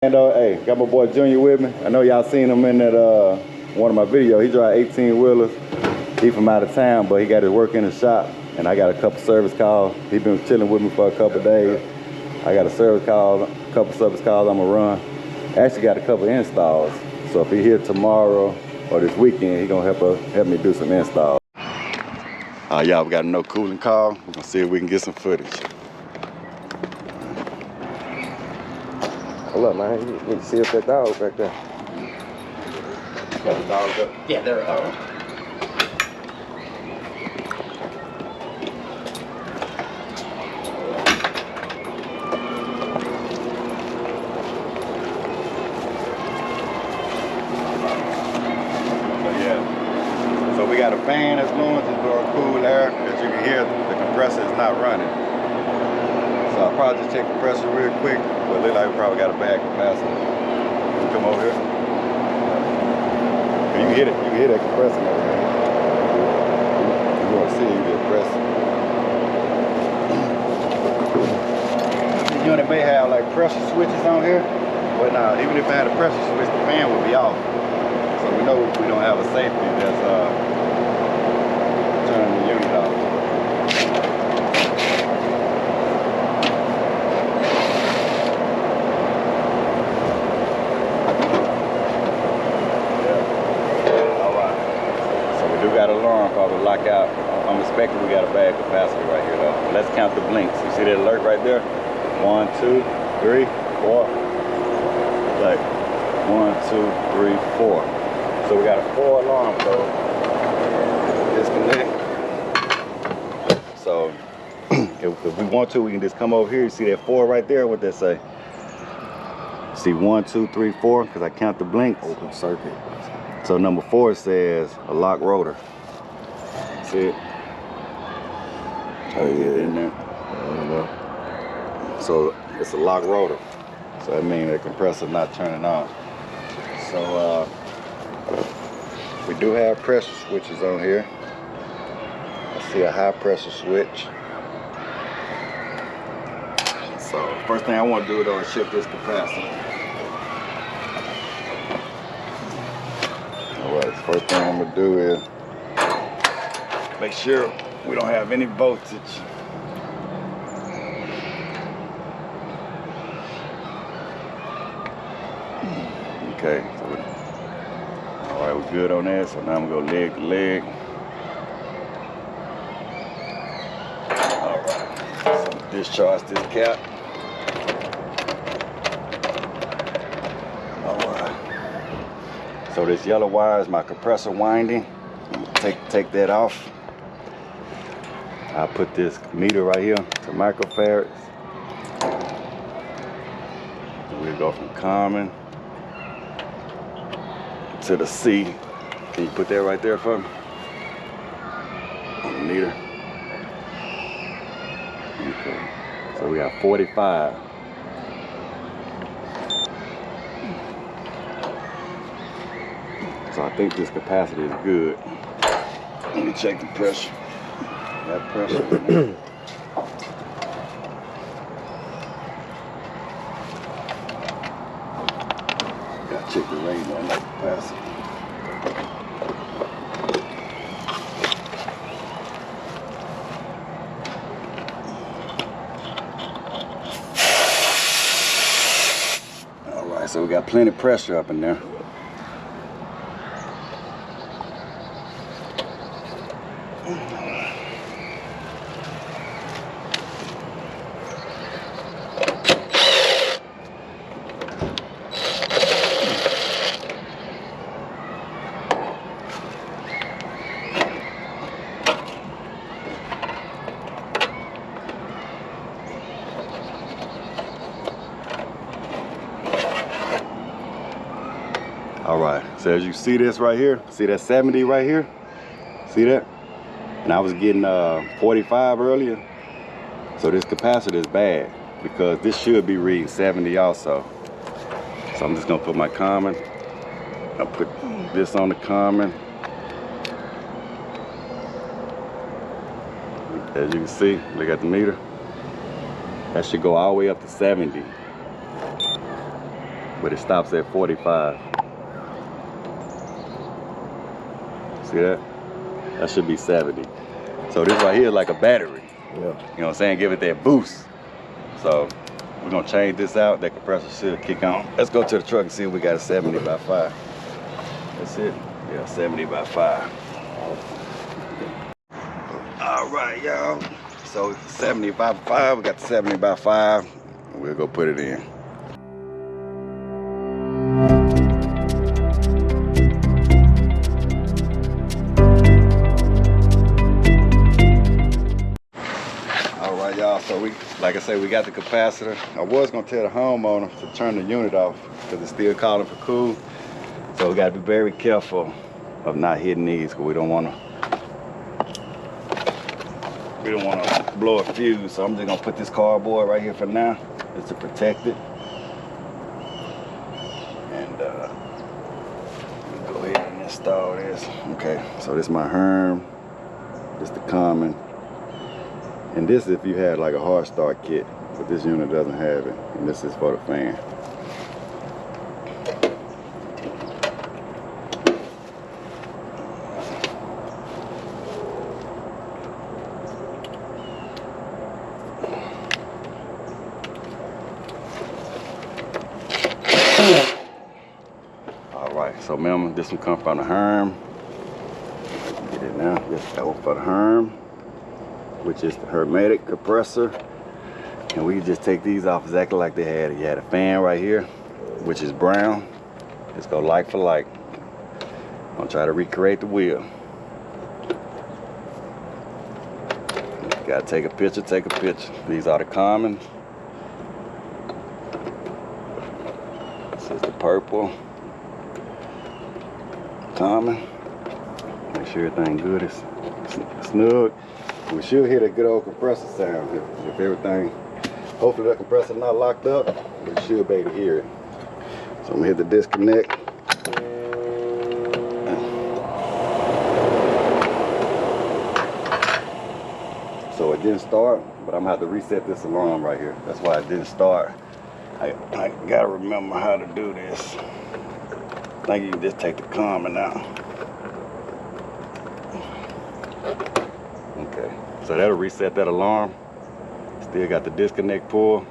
And hey, got my boy Junior with me. I know y'all seen him in that one of my videos. He drive 18-wheelers. He from out of town, but he got his work in the shop. And I got a couple service calls. He been chilling with me for a couple days. I got a service call, a couple service calls I'm gonna run. Actually got a couple installs. So if he here tomorrow or this weekend, he gonna help me do some installs. Y'all, we got a no cooling call. We're gonna see if we can get some footage. Hold up, man. You need to see if that dog back there. Got the dogs up? Yeah, they're up. So we got a fan that's blowing to blow cool air. As you can hear, the compressor is not running. So I'll probably just check the pressure real quick, but it looks like we probably got a bad capacitor. Come over here. You can hear that compressor over here. You want to see it, you get pressure. This unit may have like pressure switches on here, but now even if I had a pressure switch, the fan would be off. So we know we don't have a safety that's turning the unit off. Got an alarm probably lock out. I'm expecting we got a bad capacity right here though. Let's count the blinks. You see that alert right there? 1, 2, 3, 4. Like 1, 2, 3, 4. So we got a 4 alarm code. Disconnect. So if we want to, we can just come over here. You see that 4 right there? What that say? See 1, 2, 3, 4, because I count the blinks. Open circuit. So number 4 says a lock rotor. See it? Oh yeah, in there. I don't know. So it's a lock rotor. So that means the compressor's not turning on. So we do have pressure switches on here. I see a high pressure switch. So first thing I want to do though is check this capacitor. Alright, first thing I'm gonna do is make sure we don't have any voltage. Okay, so alright, we're good on that. So now I'm gonna go leg to leg. Alright, so discharge this cap. So this yellow wire is my compressor winding. Take that off. I'll put this meter right here to microfarads. We'll go from common to the C. Can you put that right there for me? On the meter. Okay. So we got 45. So I think this capacity is good. Let me check the pressure. That pressure. Gotta check the range on that capacity. All right, so we got plenty of pressure up in there. All right, so as you see this right here, see that 70 right here? See that? And I was getting 45 earlier. So this capacitor is bad because this should be reading 70 also. So I'm just gonna put my common. I'll put this on the common. As you can see, look at the meter. That should go all the way up to 70. but it stops at 45. See that? That should be 70. So this right here is like a battery. Yeah. You know what I'm saying? Give it that boost. So we're gonna change this out. That compressor should kick on. Let's go to the truck and see if we got a 70 by 5. That's it. Yeah, 70 by 5. All right, y'all. So 70 by 5. We got the 70 by 5. We'll go put it in. Y'all, so we, like I said, we got the capacitor. I was gonna tell the homeowner to turn the unit off because it's still calling for cool. So we gotta be very careful of not hitting these because we don't wanna blow a fuse. So I'm just gonna put this cardboard right here for now, just to protect it. And go ahead and install this. Okay, so this is my Herm. This is the common. And this if you had like a hard start kit, but this unit doesn't have it. And this is for the fan. All right, so remember this one comes from the Herm. Get it now, this one for the Herm, which is the hermetic compressor. And we can just take these off exactly like they had. You had a fan right here, which is brown. Let's go like for like. I'm gonna try to recreate the wheel. You gotta take a picture, take a picture. These are the common. This is the purple. Common. Make sure everything good is snug. We should hear that good old compressor sound if everything, hopefully that compressor not locked up, we should be able to hear it. So I'm gonna hit the disconnect. So it didn't start, but I'm gonna have to reset this alarm right here. That's why it didn't start. I gotta remember how to do this. I think you can just take the common out. Okay, so that'll reset that alarm. Still got the disconnect pull.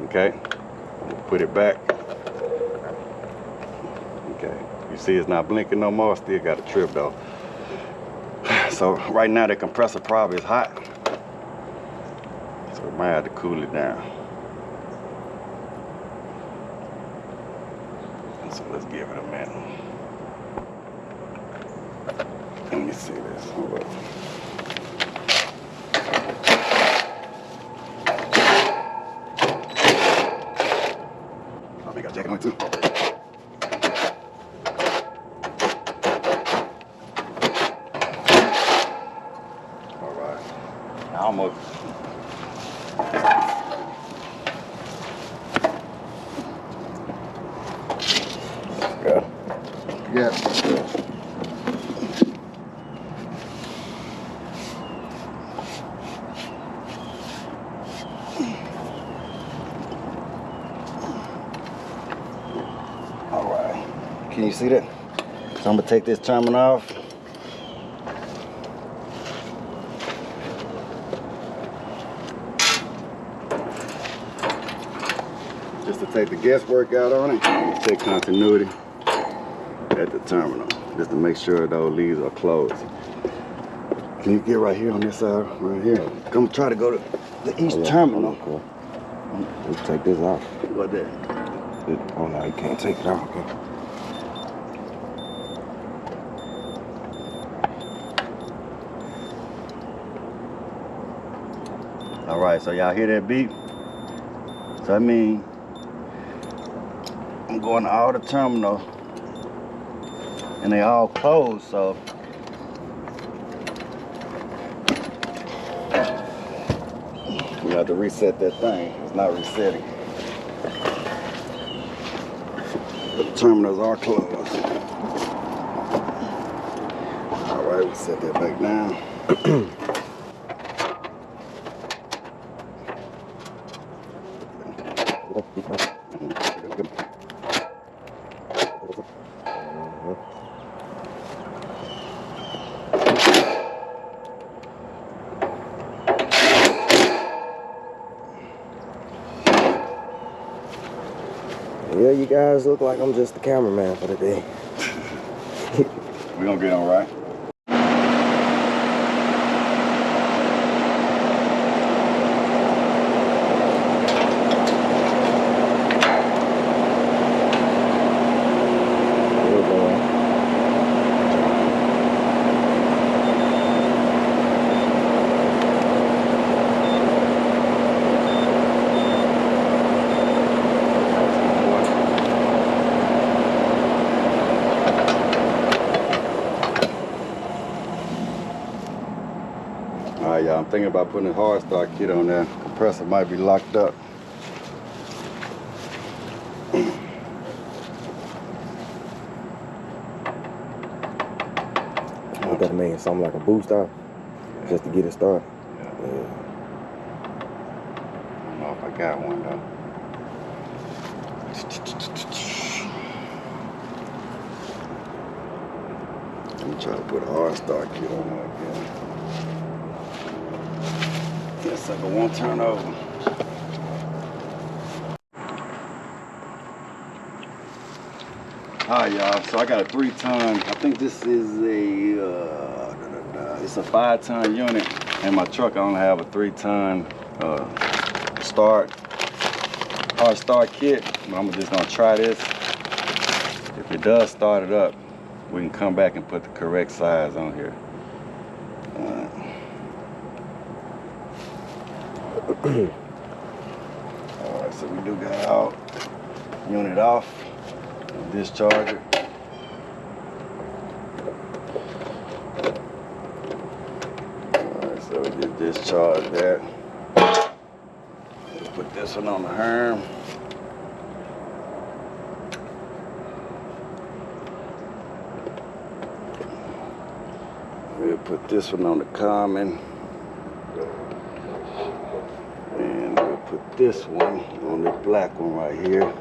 Okay, we'll put it back. Okay, you see it's not blinking no more. Still got a trip though. So right now the compressor probably is hot. So we might have to cool it down. So let's give it a minute. Let me see this. Hold up. I got jacket on too. All right. Now almost. Yeah. Can you see that? So I'm gonna take this terminal off. Just to take the guesswork out on it, check continuity at the terminal, just to make sure those leads are closed. Can you get right here on this side, right here? Come try to go to the east terminal. Cool. Let's take this off. What that? Oh no, you can't take it off. Okay. All right, so y'all hear that beep? So that means I'm going to all the terminals and they all closed, so we have to reset that thing. It's not resetting. The terminals are closed. All right, we set that back down. Yeah, you guys look like I'm just the cameraman for the day. We're gonna get on right. Alright, y'all, I'm thinking about putting a hard start kit on there. Compressor might be locked up. What that mean? Something like a boost off? Yeah. Just to get it started? Yeah. I don't know if I got one though. I'm trying to put a hard start kit on there again. That sucker won't turn over. Alright, y'all, so I got a 3-ton, I think this is a, it's a 5-ton unit. In my truck, I only have a 3-ton hard start kit. But I'm just gonna try this. If it does start it up, we can come back and put the correct size on here. Alright, so we do got our unit off. Discharge it. Alright, so we just discharge that. Put this one on the herm. We'll put this one on the common. And we'll put this one on the black one right here.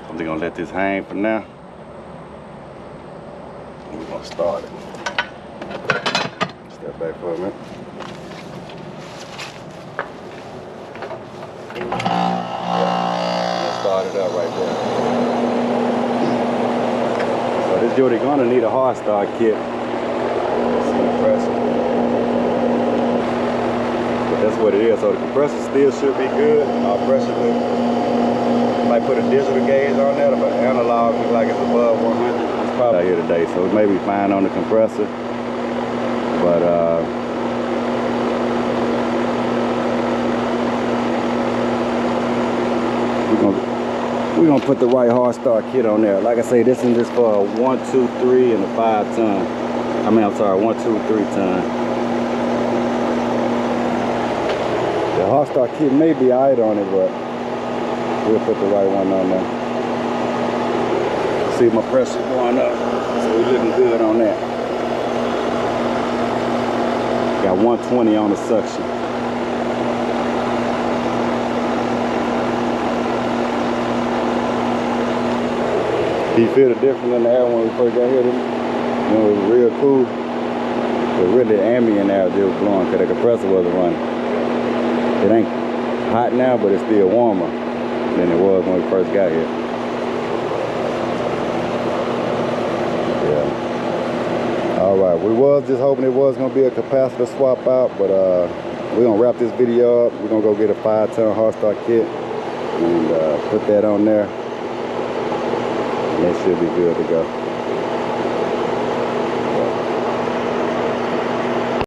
I'm just gonna let this hang for now. And we're gonna start it. Step back for a minute. Let's start it up right there. So this duty gonna need a hard start kit. But that's what it is. So the compressor still should be good. Our pressure might put a digital gauge on there, but analog looks like it's above 100. It's probably out here today, so it may be fine on the compressor. But we're gonna put the right hard start kit on there. Like I say, this is just for a 1, 2, 3 and a 5-ton. I'm sorry, 1, 2, 3-ton. The hard start kit may be alright on it, but we'll put the right one on there. See my pressure going up, so we're looking good on that. Got 120 on the suction. Do you feel the difference in the air when we first got here? You know, it was real cool, but really ambient air just was blowing because the compressor wasn't running. It ain't hot now, but it's still warmer than it was when we first got here. Yeah. All right, we was just hoping it was gonna be a capacitor swap out, but we're gonna wrap this video up. We're gonna go get a 5-ton hard start kit and put that on there. And it should be good to go.